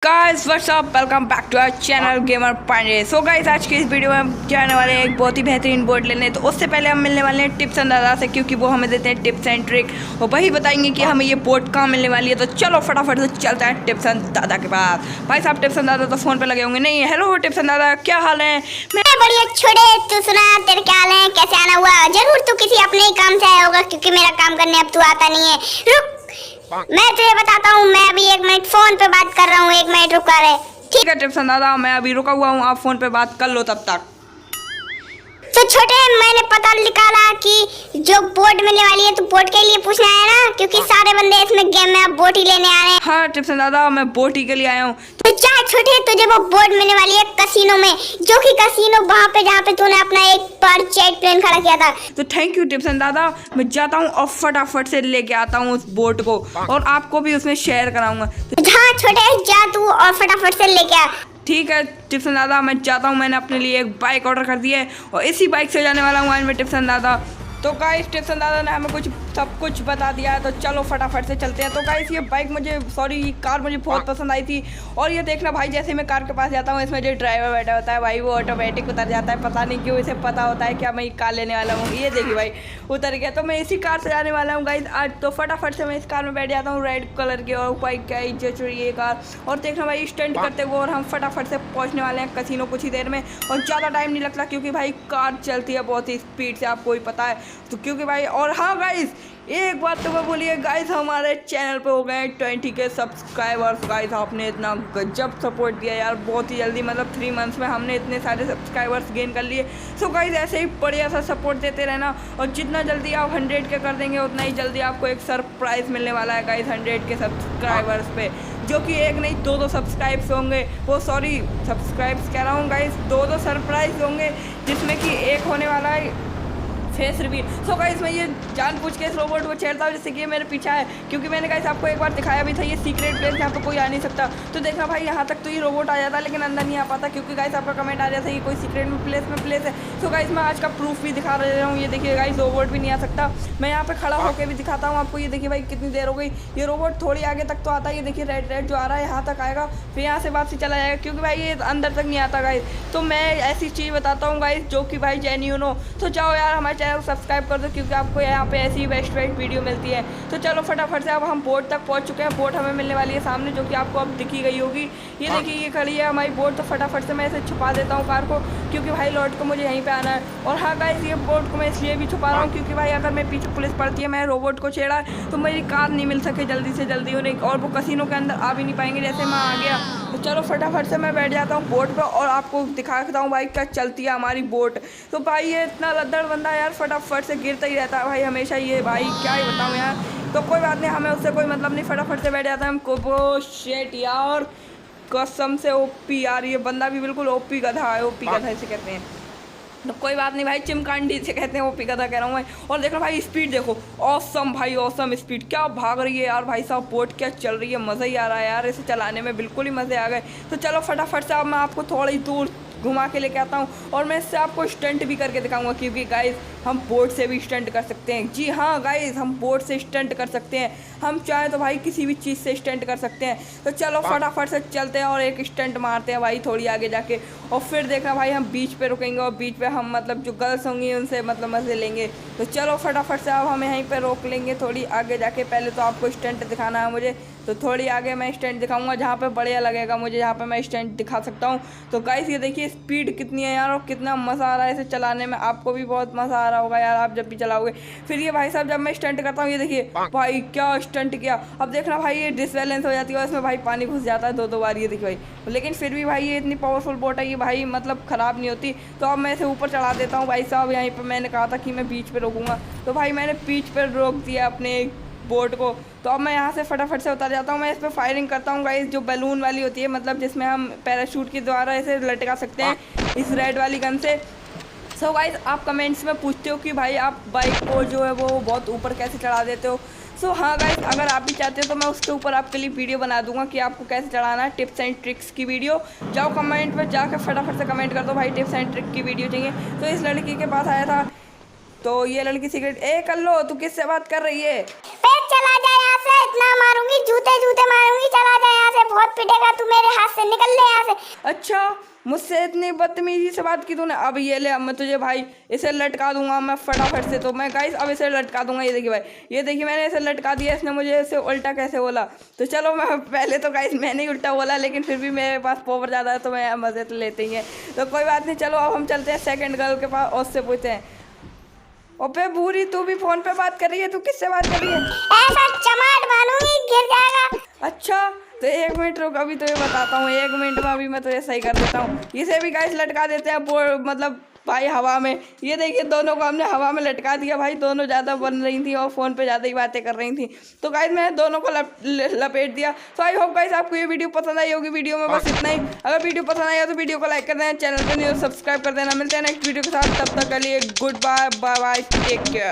Guys what's up, welcome back to our channel gamer Pandey. So guys आज की इस video में हम जाने वाले हैं एक बहुत ही बेहतरीन बोर्ड लेने। तो उससे पहले हम मिलने वाले हैं टिप्स एंड दादा से, क्योंकि वो हमें देते हैं टिप्स एंड ट्रिक और वही बताएंगे कि हमें ये बोर्ड कहाँ मिलने वाली है। तो चलो फटाफट से चलते हैं टिप्स एंड दादा के पास। भाई साहब टिप्स एंड दादा तो फोन पे लगे होंगे। नहीं, हेलो टिप्स एंड दादा, क्या हाल है? मैं बढ़िया छोड़े, तू सुना तेरे क्या हाल है, कैसे आना हुआ? जरूर तू किसी अपने ही काम से आया होगा, क्योंकि मेरा काम करने अब तू आता नहीं है। रुक, मैं तुझे बताता हूँ। मैं अभी 1 मिनट फोन पे बात कर रहा हूँ, 1 मिनट रुक कर। ठीक है टिप्स एंड दादा, मैं अभी रुका हुआ हूँ, आप फोन पे बात कर लो तब तक। तो छोटे, मैंने पता निकाला कि जो बोर्ड मिलने वाली है, तो बोर्ड के लिए पूछना है ना, क्योंकि सारे बंदे इसमें गेम में अब बोट ही लेने आ रहे हैं। हाँ टिप्स एंड दादा, मैं बोट ही के लिए आया हूँ। तो जा छोटे, तुझे वो बोर्ड मिलने वाली है कसिनो में, जो कि कसिनो वहाँ पे जहाँ पे तूने अपना एक पर जेट प्लेन खड़ा किया था। तो थैंक यू टिप्स एंड दादा, मैं जाता हूँ और फटाफट से लेके आता हूँ उस बोट को और आपको भी उसमें शेयर कराऊंगा। तो हाँ छोटे, जा तू और फटाफट से लेके आ। ठीक है टिप्स एंड दादा, मैं चाहता हूँ। मैंने अपने लिए एक बाइक ऑर्डर कर दी है और इसी बाइक से जाने वाला हूँ आज मैं टिप्स एंड दादा। तो गाइस टिप्स एंड दादा ने हमें सब कुछ बता दिया है, तो चलो फटाफट से चलते हैं। तो गाइस ये बाइक ये कार मुझे बहुत पसंद आई थी। और ये देखना भाई, जैसे मैं कार के पास जाता हूँ, इसमें जो ड्राइवर बैठा होता है भाई, वो ऑटोमेटिक उतर जाता है। पता नहीं क्यों इसे पता होता है क्या मैं ये कार लेने वाला हूँ। ये देखिए भाई उतर गया। तो मैं इसी कार से जाने वाला हूँ गाइस आज। तो फटाफट से मैं इस कार में बैठ जाता हूँ, रेड कलर की, और बाइक क्या जच रही है कार। और देखना भाई स्टंट करते हुए, और हम फटाफट से पहुँचने वाले हैं कसिनो कुछ ही देर में। और ज़्यादा टाइम नहीं लगता, क्योंकि भाई कार चलती है बहुत ही स्पीड से, आपको ही पता है। तो क्योंकि भाई, और हाँ गाइस एक बात तो मैं बोलिए गाइस, हमारे चैनल पे हो गए 20 के सब्सक्राइबर्स। गाइस आपने इतना गजब सपोर्ट दिया यार, बहुत ही जल्दी, मतलब 3 मंथ्स में हमने इतने सारे सब्सक्राइबर्स गेन कर लिए। सो गाइस ऐसे ही बढ़िया सा सपोर्ट देते रहना, और जितना जल्दी आप 100 के कर देंगे, उतना ही जल्दी आपको एक सरप्राइज़ मिलने वाला है गाइस 100 के सब्सक्राइबर्स पे, जो कि एक नहीं 2-2 सब्सक्राइब्स होंगे। वो सॉरी सब्सक्राइब्स कह रहा हूँ गाइस, 2-2 सरप्राइज होंगे, जिसमें कि एक होने वाला है फेस रिवील। सो गाइस मैं ये जानबूझ के इस रोबोट को छेड़ता हूँ जिससे कि ये मेरे पीछे है, क्योंकि मैंने गाइस आपको एक बार दिखाया भी था ये सीक्रेट प्लेस जहाँ पे कोई आ नहीं सकता। तो देखना भाई यहाँ तक तो ये रोबोट आ जाता, लेकिन अंदर नहीं आ पाता, क्योंकि गाइस आपका कमेंट आ जाता है ये कोई सीक्रेट प्लेस है। सो गाइस मैं आज का प्रूफ भी दिखा रहा हूँ। ये देखिए गाइस रोबोट भी नहीं आ सकता। मैं यहाँ पे खड़ा होकर भी दिखाता हूँ आपको। ये देखिए भाई कितनी देर हो गई, ये रोबोट थोड़ी आगे तक तो आता है। ये देखिए रेड जो आ रहा है यहाँ तक आएगा, फिर यहाँ से वापसी चला जाएगा, क्योंकि भाई ये अंदर तक नहीं आता गाइस। तो मैं ऐसी चीज़ बताता हूँ गाइस जो कि भाई जेन्युइन हो। तो जाओ यार हमारे चैनल को सब्सक्राइब कर दो, क्योंकि आपको यहाँ पे ऐसी बेस्ट वीडियो मिलती है। तो चलो फटाफट से अब हम बोट तक पहुँच चुके हैं। बोट हमें मिलने वाली है सामने, जो कि आपको अब दिखी गई होगी। ये देखिए ये खड़ी है हमारी बोट। तो फटाफट से मैं इसे छुपा देता हूँ कार को, क्योंकि भाई लौट को मुझे यहीं पे आना है। और हाँ गाइस ये बोट को मैं इसलिए भी छुपा रहा हूँ, क्योंकि भाई अगर मैं पीछे पुलिस पड़ती है, मैं रोबोट को छेड़ा, तो मेरी कार नहीं मिल सके जल्दी से जल्दी उन्हें, और वो कसिनो के अंदर आ भी नहीं पाएंगे जैसे मैं आ गया। तो चलो फटाफट से मैं बैठ जाता हूँ बोट पर, और आपको दिखाता हूँ भाई क्या चलती है हमारी बोट। तो भाई ये इतना लद्दड़ बंदा यार, फटाफट से गिरता ही रहता है भाई हमेशा। ये भाई क्या ही बताऊँ यार। तो कोई बात नहीं, हमें उससे कोई मतलब नहीं, फटाफट से बैठ जाता है हमको। वो शेट यार, कसम से ओपी यार, ये बंदा भी बिल्कुल ओपी गधा है। ओपी गधा इसे कहते हैं। तो कोई बात नहीं भाई, चिमकांडी से कहते हैं, ओपी गधा कह रहा हूँ मैं। और देखो भाई स्पीड देखो, ऑसम भाई ऑसम स्पीड, क्या भाग रही है यार भाई साहब, बोट क्या चल रही है, मज़ा ही आ रहा है यार, इसे चलाने में बिल्कुल ही मज़े आ गए। तो चलो फटाफट से अब मैं आपको थोड़ी दूर घुमा के लेके आता हूँ, और मैं इससे आपको स्टंट भी करके दिखाऊंगा, क्योंकि गाइस हम बोट से भी स्टंट कर सकते हैं। जी हाँ गाइस, हम बोट से स्टंट कर सकते हैं। हम चाहे तो भाई किसी भी चीज़ से स्टंट कर सकते हैं। तो चलो फटाफट से चलते हैं और एक स्टंट मारते हैं भाई थोड़ी आगे जाके, और फिर देखना भाई हम बीच पे रुकेंगे, और बीच पे हम मतलब जो गर्ल्स होंगी उनसे मतलब मज़े लेंगे। तो चलो फटाफट से अब हम यहीं पर रोक लेंगे थोड़ी आगे जाके। पहले तो आपको स्टंट दिखाना है मुझे, तो थोड़ी आगे मैं स्टंट दिखाऊंगा जहाँ पे बढ़िया लगेगा मुझे, जहाँ पे मैं स्टंट दिखा सकता हूँ। तो गाइस ये देखिए स्पीड कितनी है यार, और कितना मज़ा आ रहा है इसे चलाने में। आपको भी बहुत मज़ा आ रहा होगा यार आप जब भी चलाओगे। फिर ये भाई साहब जब मैं स्टंट करता हूँ, ये देखिए भाई क्या स्टंट किया। अब देखना भाई ये डिसबैलेंस हो जाती है, इसमें भाई पानी घुस जाता है 2-2 बार। ये देखिए भाई, लेकिन फिर भी भाई ये इतनी पावरफुल बोट है, ये भाई मतलब ख़राब नहीं होती। तो अब मैं इसे ऊपर चढ़ा देता हूँ भाई साहब। यहीं पर मैंने कहा था कि मैं बीच पर रोकूँगा, तो भाई मैंने बीच पर रोक दिया अपने बोट को। तो अब मैं यहाँ से फटाफट से उतर जाता हूँ। मैं इस पर फायरिंग करता हूँ गाइस, जो बैलून वाली होती है, मतलब जिसमें हम पैराशूट के द्वारा इसे लटका सकते हैं इस रेड वाली गन से। सो गाइस आप कमेंट्स में पूछते हो कि भाई आप बाइक को जो है वो बहुत ऊपर कैसे चढ़ा देते हो। सो हाँ गाइस, अगर आप भी चाहते हो तो मैं उसके ऊपर आपके लिए वीडियो बना दूंगा कि आपको कैसे चढ़ाना है, टिप्स एंड ट्रिक्स की वीडियो। जाओ कमेंट में जाकर फटाफट से कमेंट कर दो भाई टिप्स एंड ट्रिक की वीडियो चाहिए। तो इस लड़की के पास आया था, तो ये लड़की सिगरेट कर लो, तू किससे बात कर रही है? चला जा यहाँ से, इतना मारूंगी, जूते जूते मारूंगी, चला जा यहाँ से, बहुत पिटेगा तू मेरे हाथ से, निकल ले यहाँ से। अच्छा मुझसे इतनी बदतमीजी से बात की तूने, अब ये ले, अब मैं तुझे भाई इसे लटका दूंगा मैं फटाफट से। तो मैं गाइस अब इसे लटका दूंगा। ये देखिए भाई, ये देखिए मैंने इसे लटका दिया, इसने मुझे इसे उल्टा कैसे बोला। तो चलो मैं पहले तो गाइस मैंने ही उल्टा बोला, लेकिन फिर भी मेरे पास पावर ज़्यादा है तो मैं मज़े तो लेते ही हैं। तो कोई बात नहीं, चलो अब हम चलते हैं सेकंड गर्ल के पास और उससे पूछते हैं। ओपे भूरी, तू भी फोन पे बात कर रही है, तू किससे बात कर रही है? ऐसा चमाट मारूंगी गिर जाएगा। अच्छा तो 1 मिनट रुक, अभी तो ये बताता हूँ, 1 मिनट में अभी मैं तो ये सही कर देता हूँ। इसे भी गाइस लटका देते हैं मतलब भाई हवा में। ये देखिए दोनों को हमने हवा में लटका दिया भाई, दोनों ज़्यादा बन रही थी और फ़ोन पे ज़्यादा ही बातें कर रही थी। तो गाइस मैंने दोनों को लपेट दिया। तो आई होप गाइस आपको ये वीडियो पसंद आई होगी। वीडियो में बस इतना ही। अगर वीडियो पसंद आई हो तो वीडियो को लाइक कर देना, चैनल पर नहीं हो सब्सक्राइब कर देना। मिलते हैं नेक्स्ट वीडियो के साथ, तब तक के लिए goodbye, bye bye, take care.